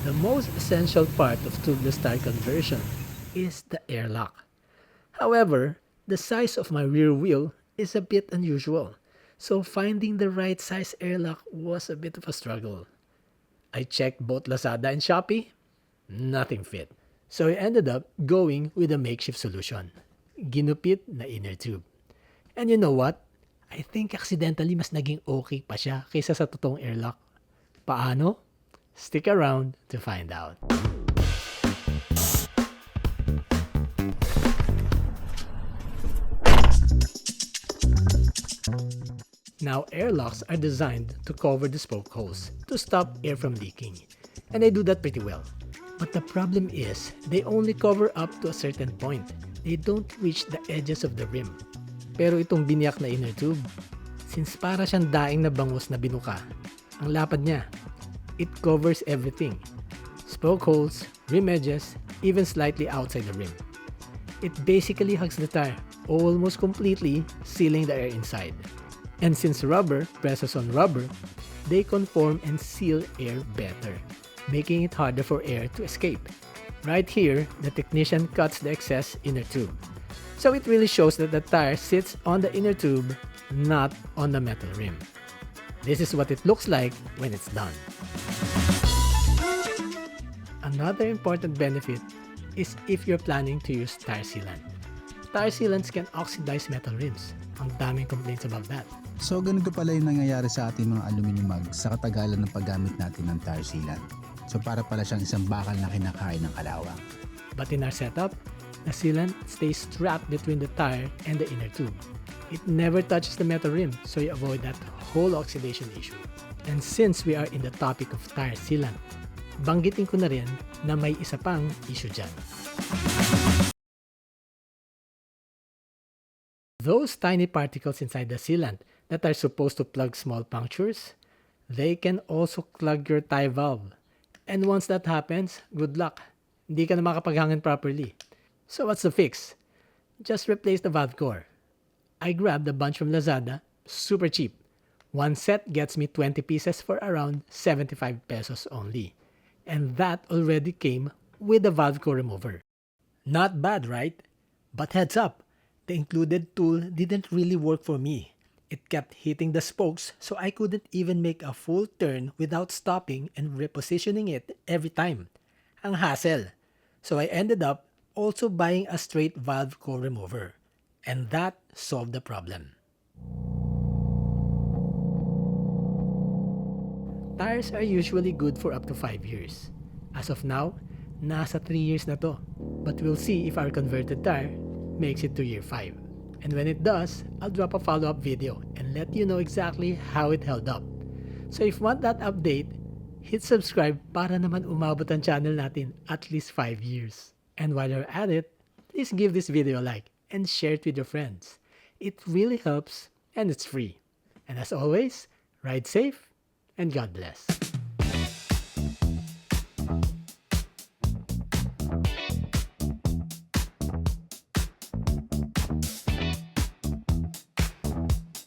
The most essential part of tubeless tire conversion is the airlock. However, the size of my rear wheel is a bit unusual, so finding the right size airlock was a bit of a struggle. I checked both Lazada and Shopee, nothing fit. So I ended up going with a makeshift solution, ginupit na inner tube. And you know what? I think accidentally mas naging okay pa siya kaysa sa totoong airlock. Paano? Stick around to find out. Now, airlocks are designed to cover the spoke holes to stop air from leaking, and they do that pretty well. But the problem is, they only cover up to a certain point. They don't reach the edges of the rim. Pero itong biniyak na inner tube, since para siyang daing na bangus na binuka, ang lapad niya, it covers everything. Spoke holes, rim edges, even slightly outside the rim. It basically hugs the tire, almost completely sealing the air inside. And since rubber presses on rubber, they conform and seal air better, making it harder for air to escape. Right here, the technician cuts the excess inner tube. So it really shows that the tire sits on the inner tube, not on the metal rim. This is what it looks like when it's done. Another important benefit is if you're planning to use tire sealant. Tire sealants can oxidize metal rims. Ang daming complaints about that. So ganito pala yung nangyayari sa ating mga aluminum mugs sa katagalan ng paggamit natin ng tire sealant. So para pala siyang isang bakal na kinakain ng kalawang. But in our setup, the sealant stays strapped between the tire and the inner tube. It never touches the metal rim, so you avoid that whole oxidation issue. And since we are in the topic of tire sealant, banggitin ko na rin na may isa pang issue dyan. Those tiny particles inside the sealant that are supposed to plug small punctures, they can also clog your tie valve. And once that happens, good luck. Hindi ka na makapaghangin properly. So what's the fix? Just replace the valve core. I grabbed a bunch from Lazada, super cheap. One set gets me 20 pieces for around 75 pesos only. And that already came with the valve core remover. Not bad, right? But heads up, the included tool didn't really work for me. It kept hitting the spokes, so I couldn't even make a full turn without stopping and repositioning it every time. Ang hassle. So I ended up also buying a straight valve core remover. And that solved the problem. Tires are usually good for up to 5 years. As of now, nasa 3 years na to. But we'll see if our converted tire makes it to year 5. And when it does, I'll drop a follow-up video and let you know exactly how it held up. So if you want that update, hit subscribe para naman umabot ang channel natin at least 5 years. And while you're at it, please give this video a like and share it with your friends. It really helps and it's free. And as always, ride safe and God bless.